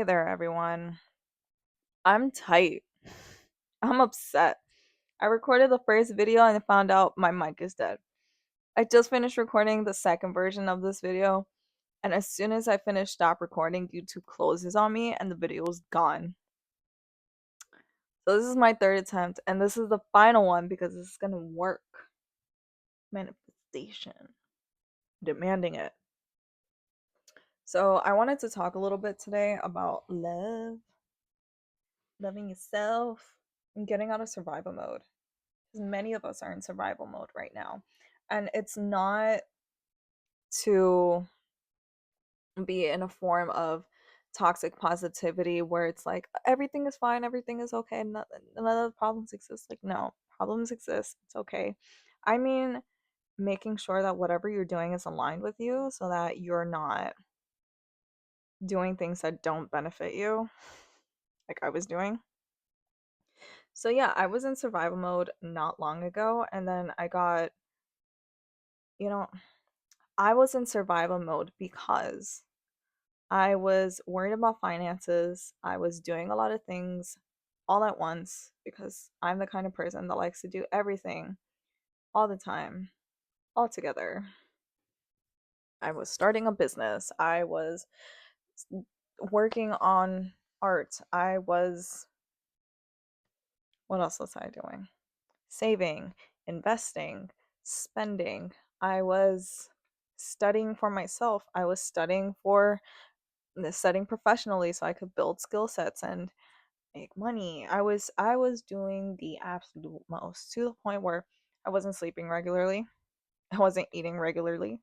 there, everyone. I'm tight. I'm upset. I recorded the first video and found out my mic is dead. I just finished recording the second version of this video, and as soon as I finish stop recording, YouTube closes on me and the video is gone. So this is my third attempt, and this is the final one because this is gonna work. Manifestation. Demanding it. So I wanted to talk a little bit today about love, loving yourself, and getting out of survival mode. Many of us are in survival mode right now. And it's not to be in a form of toxic positivity where it's like everything is fine, everything is okay, none of the problems exist. Like, no, problems exist. It's okay. I mean, making sure that whatever you're doing is aligned with you so that you're not doing things that don't benefit you, like I was doing. So, yeah, I was in survival mode not long ago, and then you know, I was in survival mode because I was worried about finances. I was doing a lot of things all at once because I'm the kind of person that likes to do everything all the time, all together. I was starting a business. I was working on art. What else was I doing? Saving, investing, spending. I was studying for myself. I was studying professionally so I could build skill sets and make money. I was doing the absolute most to the point where I wasn't sleeping regularly. I wasn't eating regularly.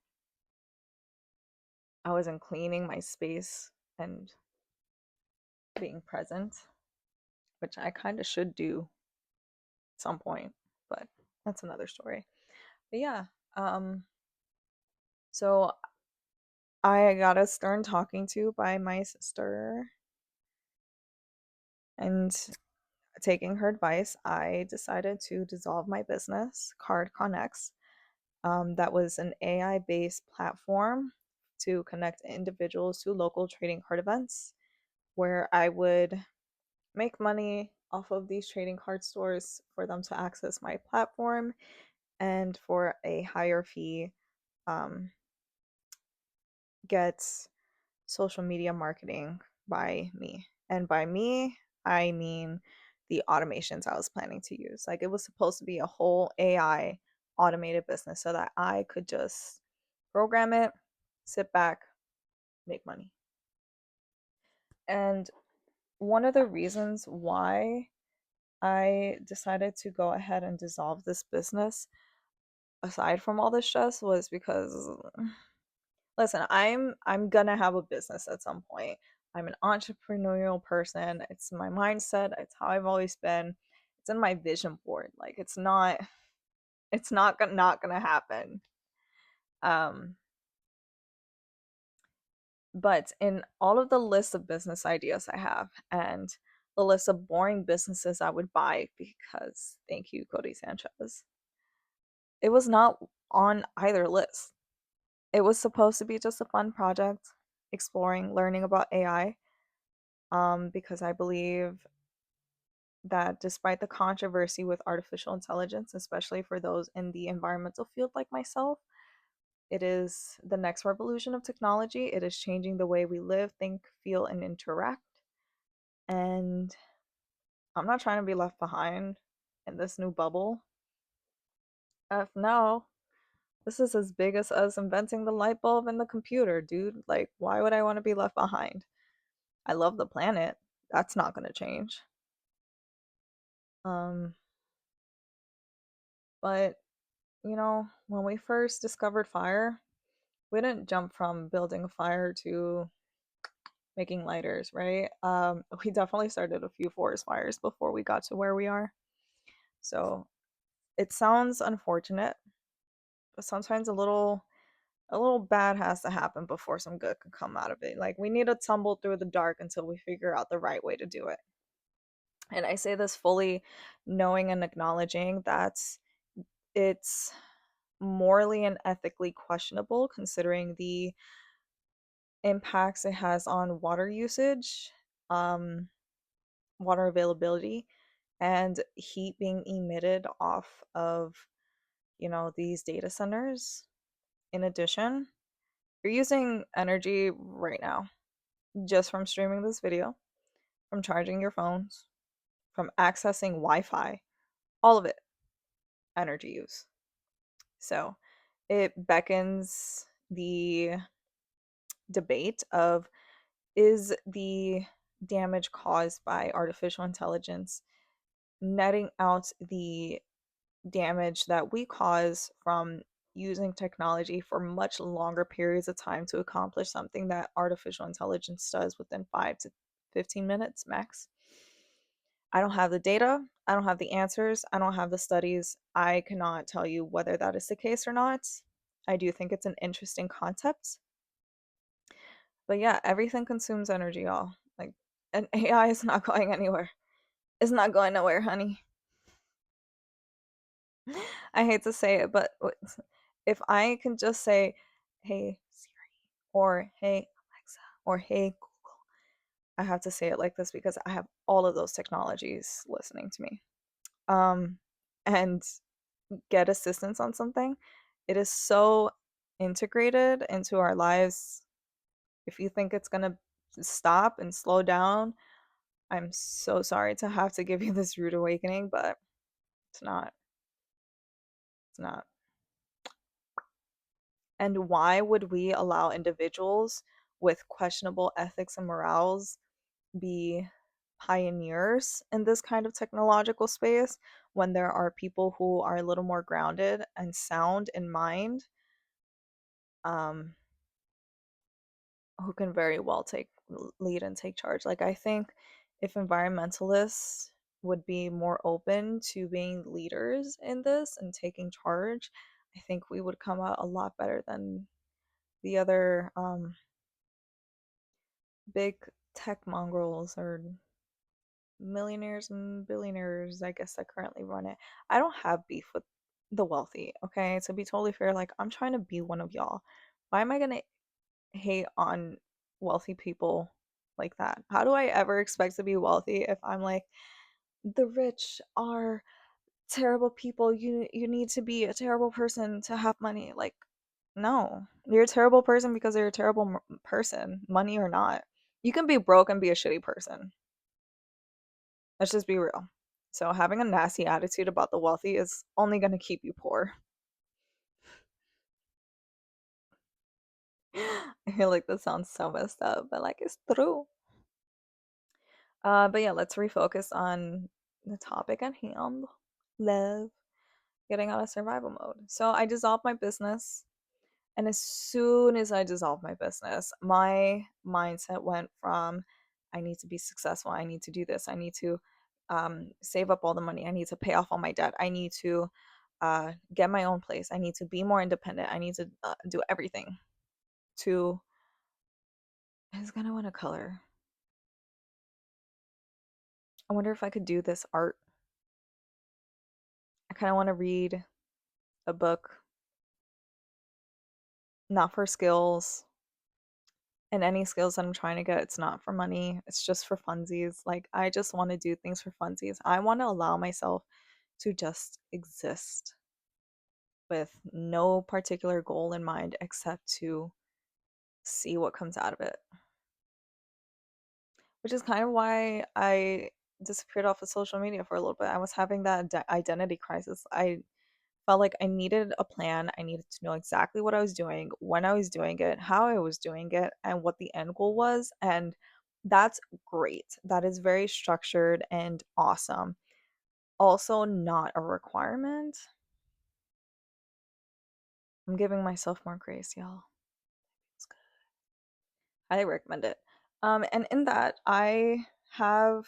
I wasn't cleaning my space and being present, which I kind of should do at some point, but that's another story. But yeah, so I got a stern talking to by my sister, and taking her advice, I decided to dissolve my business, Card Connex. That was an AI based platform to connect individuals to local trading card events where I would make money off of these trading card stores for them to access my platform and for a higher fee, um, get social media marketing by me. And by me, I mean the automations I was planning to use. Like, it was supposed to be a whole AI automated business so that I could just program it, sit back, make money. And one of the reasons why I decided to go ahead and dissolve this business, aside from all the stress, was because listen, I'm gonna have a business at some point. I'm an entrepreneurial person. It's my mindset. It's how I've always been. It's in my vision board. Like, not gonna happen. Um but in all of the lists of business ideas I have and the list of boring businesses I would buy, because thank you, Cody Sanchez, it was not on either list. It was supposed to be just a fun project, exploring, learning about AI, because I believe that despite the controversy with artificial intelligence, especially for those in the environmental field like myself, it is the next revolution of technology. It is changing the way we live, think, feel, and interact. And I'm not trying to be left behind in this new bubble. No, this is as big as us inventing the light bulb and the computer, dude. Like, why would I want to be left behind? I love the planet. That's not going to change. Um, but when we first discovered fire, we didn't jump from building a fire to making lighters, right? We definitely started a few forest fires before we got to where we are. So it sounds unfortunate, but sometimes a little bad has to happen before some good can come out of it. Like, we need to tumble through the dark until we figure out the right way to do it. And I say this fully knowing and acknowledging that it's morally and ethically questionable considering the impacts it has on water usage um, water availability, and heat being emitted off of, these data centers. In addition, you're using energy right now just from streaming this video, from charging your phones, from accessing Wi-Fi, all of it, energy use. So it beckons the debate of, is the damage caused by artificial intelligence netting out the damage that we cause from using technology for much longer periods of time to accomplish something that artificial intelligence does within 5 to 15 minutes max? I don't have the data. I don't have the answers. I don't have the studies. I cannot tell you whether that is the case or not. I do think it's an interesting concept. But yeah, everything consumes energy, y'all. Like, and AI is not going anywhere. It's not going nowhere, honey. I hate to say it, but if I can just say, hey, Siri, or hey, Alexa, or hey, Google, I have to say it like this because I have all of those technologies listening to me. And get assistance on something, it is so integrated into our lives. If you think it's gonna stop and slow down, I'm so sorry to have to give you this rude awakening, but it's not. It's not. And why would we allow individuals with questionable ethics and morals be pioneers in this kind of technological space when there are people who are a little more grounded and sound in mind, um, who can very well take lead and take charge? Like, I think if environmentalists would be more open to being leaders in this and taking charge, I think we would come out a lot better than the other big tech mongrels or millionaires and billionaires, I guess, that currently run it. I don't have beef with the wealthy, okay? To be totally fair, like, I'm trying to be one of y'all. Why am I gonna hate on wealthy people like that? How do I ever expect to be wealthy if I'm like, the rich are terrible people? You need to be a terrible person to have money. Like, no. You're a terrible person because you're a terrible person, money or not. You can be broke and be a shitty person. Let's just be real. So having a nasty attitude about the wealthy is only going to keep you poor. I feel like this sounds so messed up, but like it's true. But yeah, let's refocus on the topic at hand. Love. Getting out of survival mode. So I dissolved my business. And as soon as I dissolved my business, my mindset went from, I need to be successful. I need to do this. I need to save up all the money. I need to pay off all my debt. I need to get my own place. I need to be more independent. I need to do everything. To, who's going to want to color? I wonder if I could do this art. I kind of want to read a book, not for skills. And any skills that I'm trying to get, it's not for money. It's just for funsies. Like, I just want to do things for funsies. I want to allow myself to just exist with no particular goal in mind except to see what comes out of it. Which is kind of why I disappeared off of social media for a little bit. I was having that identity crisis. I felt like I needed a plan. I needed to know exactly what I was doing, when I was doing it, how I was doing it, and what the end goal was. And that's great. That is very structured and awesome. Also, not a requirement. I'm giving myself more grace, y'all. It's good. Highly recommend it. And in that, I have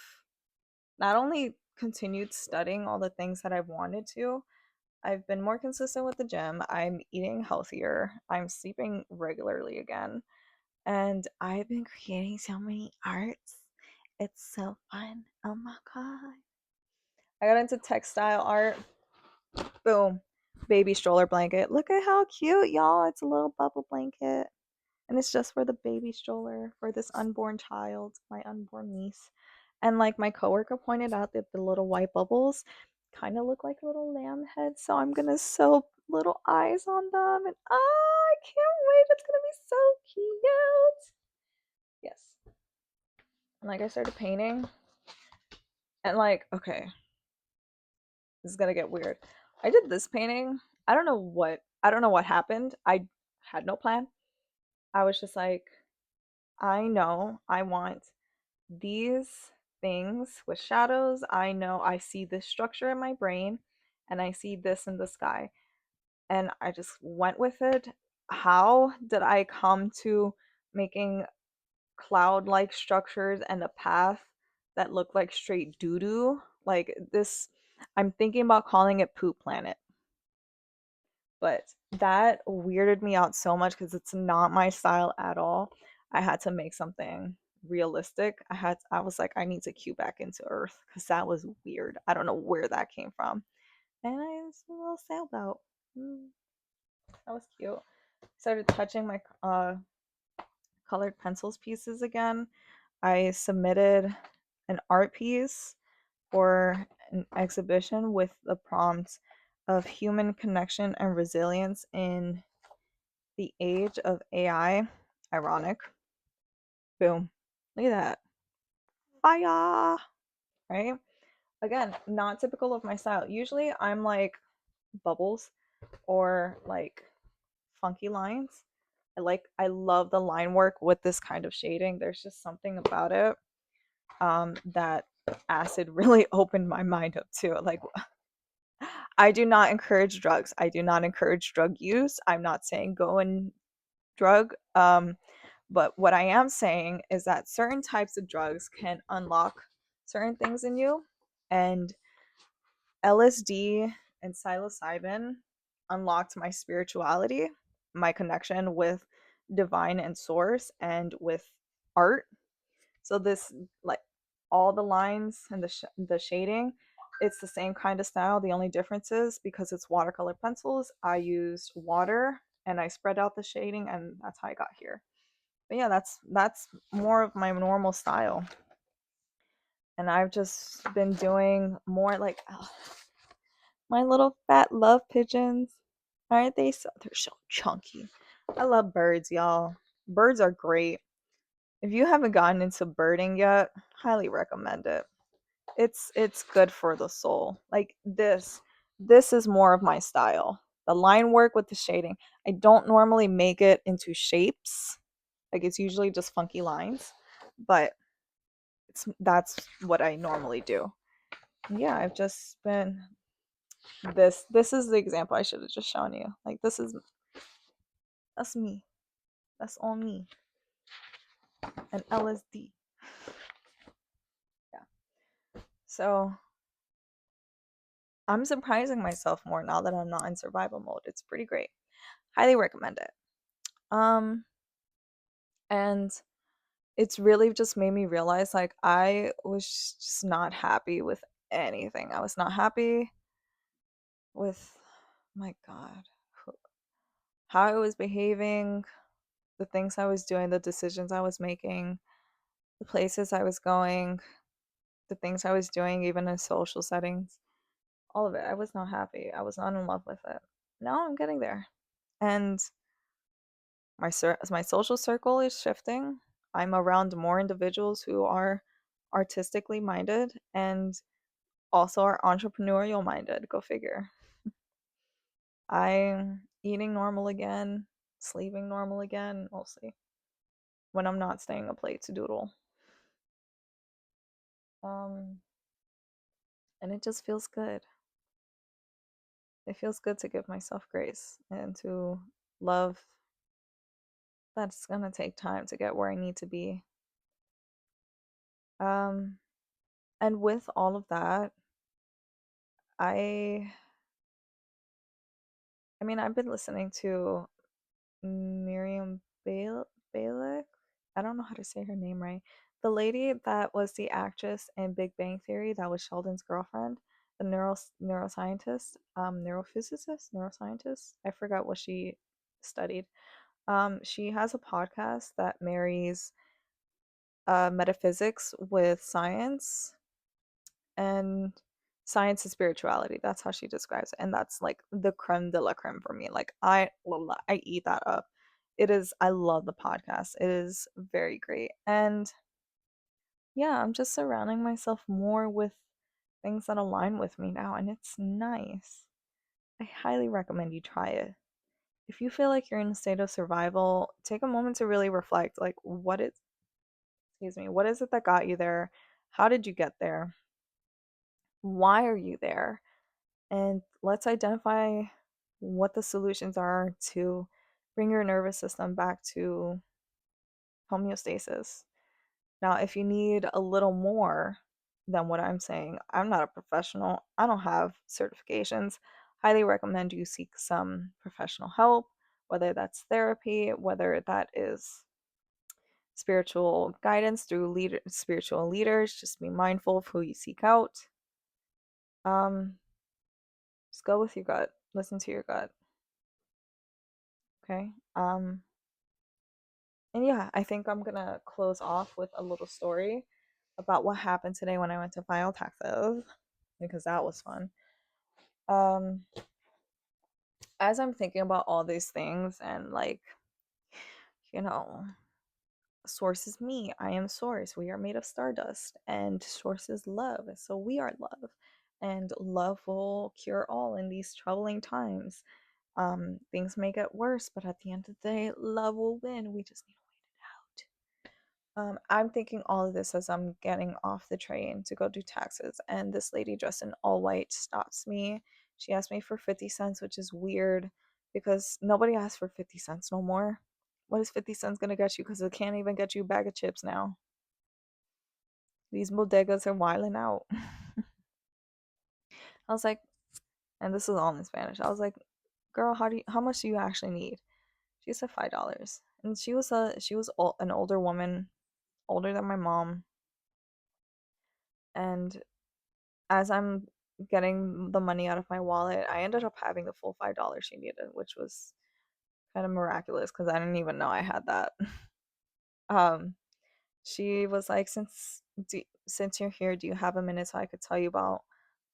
not only continued studying all the things that I've wanted to, I've been more consistent with the gym. I'm eating healthier. I'm sleeping regularly again. And I've been creating so many arts. It's so fun. Oh my god. I got into textile art. Boom. Baby stroller blanket. Look at how cute, y'all. It's a little bubble blanket. and it's just for the baby stroller for this unborn child, my unborn niece. And like my coworker pointed out that the little white bubbles kind of look like little lamb heads, so I'm gonna sew little eyes on them, and I can't wait. It's gonna be so cute. Yes. And like I started painting, and like, okay, this is gonna get weird. I did this painting. I don't know what happened. I had no plan. I was just like, I know I want these things with shadows. I know I see this structure in my brain and I see this in the sky. And I just went with it. How did I come to making cloud like structures and a path that look like straight doo doo? Like this, I'm thinking about calling it Poop Planet, but that weirded me out so much because it's not my style at all. I had to make something realistic. I was like, I need to cue back into Earth because that was weird. I don't know where that came from. And I was a little sailboat. Mm, that was cute. Started touching my colored pencils pieces again. I submitted an art piece for an exhibition with the prompt of human connection and resilience in the age of AI. Ironic. Boom. Look at that. Fire. Right? Again, not typical of my style. Usually I'm like bubbles or like funky lines. I love the line work with this kind of shading. There's just something about it that acid really opened my mind up to. Like, I do not encourage drugs. I do not encourage drug use. I'm not saying go and drug. But what I am saying is that certain types of drugs can unlock certain things in you, and LSD and psilocybin unlocked my spirituality, my connection with divine and source, and with art. So this, like, all the lines and the shading, it's the same kind of style. The only difference is because it's watercolor pencils, I used water and I spread out the shading, and that's how I got here. But yeah, that's more of my normal style. And I've just been doing more like, oh, my little fat love pigeons. Aren't they so, they're so chunky. I love birds, y'all. Birds are great. If you haven't gotten into birding yet, highly recommend it. It's good for the soul. Like this is more of my style. The line work with the shading. I don't normally make it into shapes. Like it's usually just funky lines, but that's what I normally do. Yeah, I've just been this is the example I should have just shown you. Like that's me. That's all me. And LSD. Yeah. So I'm surprising myself more now that I'm not in survival mode. It's pretty great. Highly recommend it. Um and it's really just made me realize like I was just not happy with anything. I was not happy with, my god, how I was behaving, the things I was doing, the decisions I was making, the places I was going, the things I was doing, even in social settings, all of it. I was not happy. I was not in love with it. Now I'm getting there. And my social circle is shifting. I'm around more individuals who are artistically minded and also are entrepreneurial minded. Go figure. I'm eating normal again, sleeping normal again, mostly when I'm not staying up late to doodle. Um, and it just feels good. It feels good to give myself grace and to love that's gonna take time to get where I need to be. Um, and with all of that, I I mean, I've been listening to Miriam Balick. I don't know how to say her name right. The lady that was the actress in Big Bang Theory that was Sheldon's girlfriend, the neuroscientist, neurophysicist, neuroscientist. I forgot what she studied. She has a podcast that marries metaphysics with science and science and spirituality. That's how she describes it. And that's like the creme de la creme for me. Like I eat that up. It is I love the podcast. It is very great. And yeah, I'm just surrounding myself more with things that align with me now and it's nice. I highly recommend you try it. If you feel like you're in a state of survival, take a moment to really reflect like what is it that got you there? How did you get there? Why are you there? And let's identify what the solutions are to bring your nervous system back to homeostasis. Now, if you need a little more than what I'm saying, I'm not a professional, I don't have certifications. Highly recommend you seek some professional help, whether that's therapy, whether that is spiritual guidance through spiritual leaders. Just be mindful of who you seek out. Um, just go with your gut. Listen to your gut. Okay. And yeah, I think I'm gonna close off with a little story about what happened today when I went to file taxes because that was fun. Um, as I'm thinking about all these things and like, you know, source is me, I am source. We are made of stardust, and source is love, so we are love, and love will cure all in these troubling times. Things may get worse, but at the end of the day, love will win. We just need to wait it out. I'm thinking all of this as I'm getting off the train to go do taxes, and this lady dressed in all white stops me. She asked me for 50 cents, which is weird because nobody asks for 50 cents no more. What is 50 cents gonna get you? Because it can't even get you a bag of chips now. These bodegas are wiling out. I was like, and this is all in Spanish. I was like, girl, how much do you actually need? She said $5. And she was an older woman, older than my mom, and as I'm getting the money out of my wallet, I ended up having the full $5 she needed, which was kind of miraculous because I didn't even know I had that. Um, she was like, since you're here, do you have a minute so I could tell you about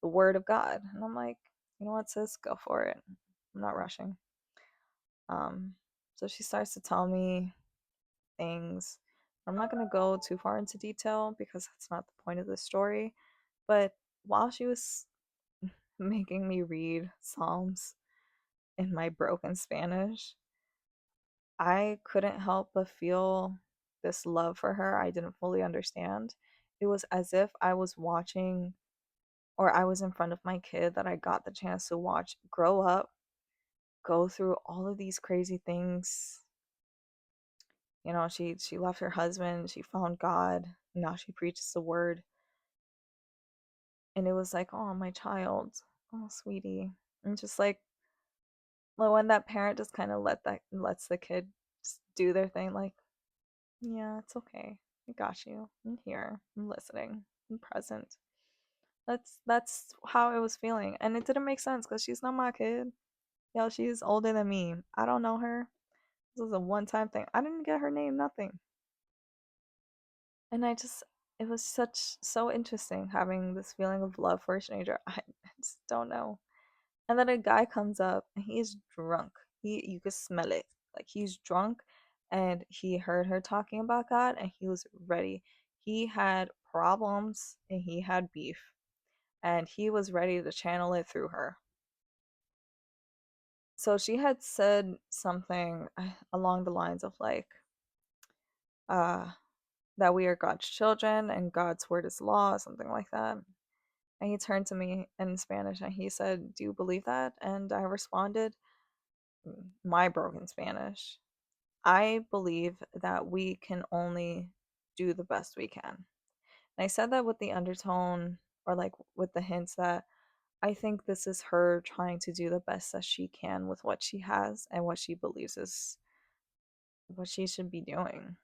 the Word of God? And I'm like, you know what, sis, go for it. I'm not rushing. Um, so she starts to tell me things. I'm not gonna go too far into detail because that's not the point of the story. But while she was making me read Psalms in my broken Spanish, I couldn't help but feel this love for her I didn't fully understand. It was as if I was watching or I was in front of my kid that I got the chance to watch grow up, go through all of these crazy things. She left her husband, she found God, now she preaches the word. And it was like, oh, my child, oh, sweetie. And just like when that parent just kind of lets the kid just do their thing, like, yeah, it's okay, I got you, I'm here, I'm listening, I'm present. That's how I was feeling, and it didn't make sense because she's not my kid. Yo, she's older than me. I don't know her. This was a one-time thing. I didn't get her name, nothing. And it was so interesting having this feeling of love for a stranger. I just don't know. And then a guy comes up and he's drunk. You could smell it. Like he's drunk and he heard her talking about God and he was ready. He had problems and he had beef and he was ready to channel it through her. So she had said something along the lines of like uh that we are God's children and God's word is law, something like that. And he turned to me in Spanish and he said, "Do you believe that?" And I responded, my broken Spanish, I believe that we can only do the best we can. And I said that with the undertone or like with the hints that I think this is her trying to do the best that she can with what she has and what she believes is what she should be doing.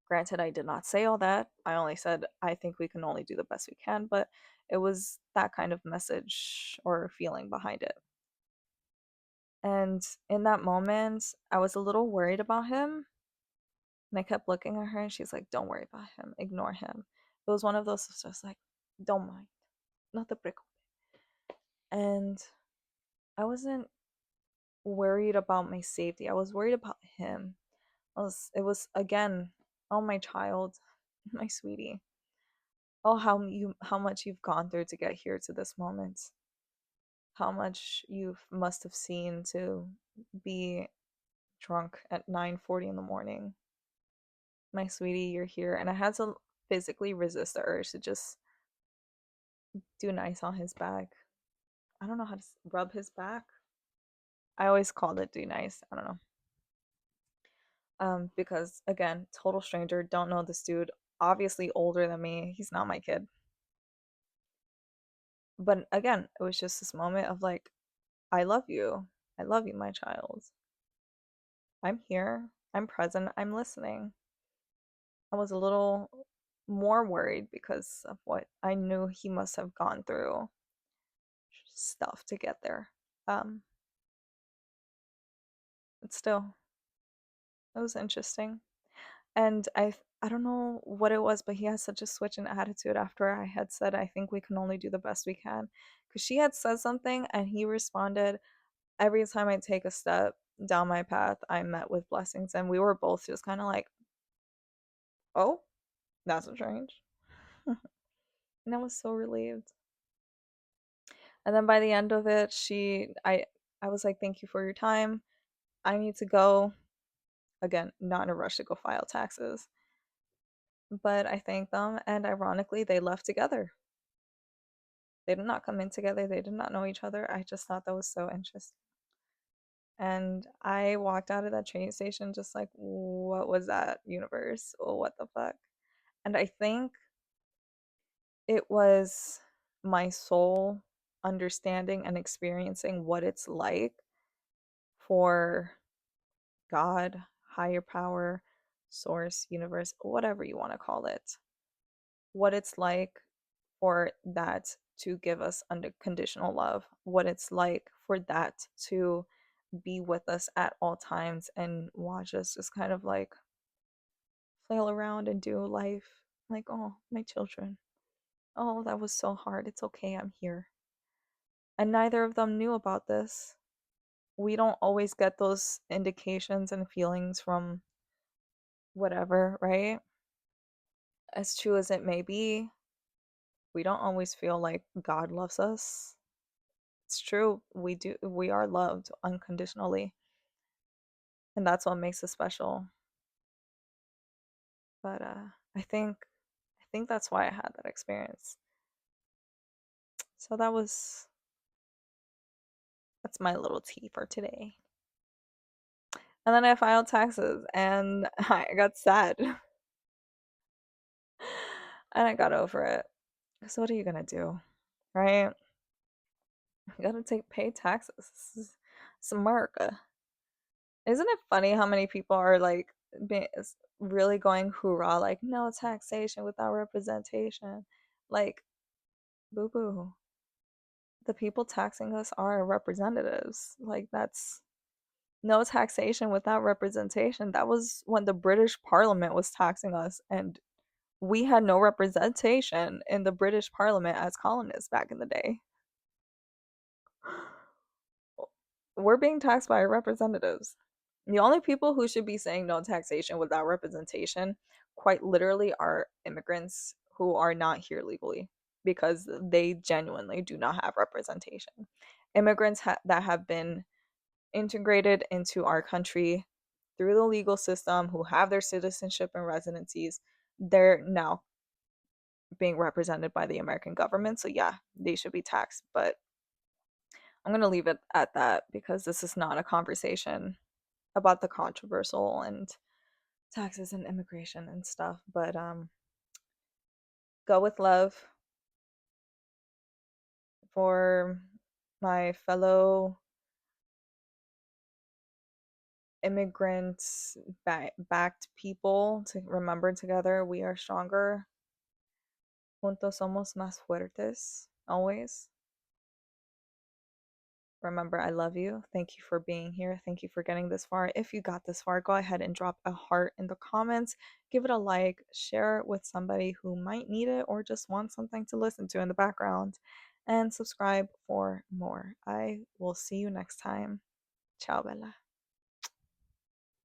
Granted, I did not say all that. I only said I think we can only do the best we can, but it was that kind of message or feeling behind it. And in that moment, I was a little worried about him. And I kept looking at her and she's like, don't worry about him, ignore him. It was one of those just like, don't mind, not the preocupe. And I wasn't worried about my safety. I was worried about him. It was again, oh my child, my sweetie. Oh how much you've gone through to get here to this moment. How much you must have seen to be drunk at 9:40 in the morning. My sweetie, you're here. And I had to physically resist the urge to just do nice on his back. I don't know how to rub his back. I always called it do nice. I don't know. Because again, total stranger, don't know this dude, obviously older than me. He's not my kid. But again, it was just this moment of like, I love you. I love you, my child. I'm here. I'm present. I'm listening. I was a little more worried because of what I knew he must have gone through stuff to get there. Um, but still, it was interesting. And I don't know what it was, but he had such a switch in attitude after I had said I think we can only do the best we can. Because she had said something and he responded, every time I take a step down my path, I'm met with blessings. And we were both just kind of like, oh, that's strange. And I was so relieved. And then by the end of it, I was like, thank you for your time. I need to go. Again, not in a rush to go file taxes. But I thanked them, and ironically, they left together. They did not come in together. They did not know each other. I just thought that was so interesting. And I walked out of that train station just like, what was that universe? Oh, what the fuck? And I think it was my soul understanding and experiencing what it's like for God, higher power, source, universe, whatever you want to call it, what it's like for that to give us unconditional love, what it's like for that to be with us at all times and watch us just kind of like flail around and do life. Like, oh, my children. Oh, that was so hard. It's okay, I'm here. And neither of them knew about this. We don't always get those indications and feelings from whatever, right? As true as it may be, we don't always feel like God loves us. It's true, we are loved unconditionally, and that's what makes us special. But I think that's why I had that experience. So that's my little tea for today. And then I filed taxes and I got sad. And I got over it. So what are you gonna do? Right? You gotta pay taxes. It's America. Isn't it funny how many people are like really going hoorah, like no taxation without representation? Like, boo boo. The people taxing us are our representatives. Like, that's no taxation without representation. That was when the British Parliament was taxing us, and we had no representation in the British Parliament as colonists back in the day. We're being taxed by our representatives. The only people who should be saying no taxation without representation, quite literally, are immigrants who are not here legally because they genuinely do not have representation. Immigrants that have been integrated into our country through the legal system, who have their citizenship and residencies, they're now being represented by the American government. So, yeah, they should be taxed. But I'm going to leave it at that because this is not a conversation about the controversial and taxes and immigration and stuff. But go with love for my fellow immigrants backed people, to remember together we are stronger. Juntos somos más fuertes, always. Remember, I love you. Thank you for being here. Thank you for getting this far. If you got this far, go ahead and drop a heart in the comments. Give it a like. Share it with somebody who might need it or just want something to listen to in the background. And subscribe for more. I will see you next time. Ciao, Bella.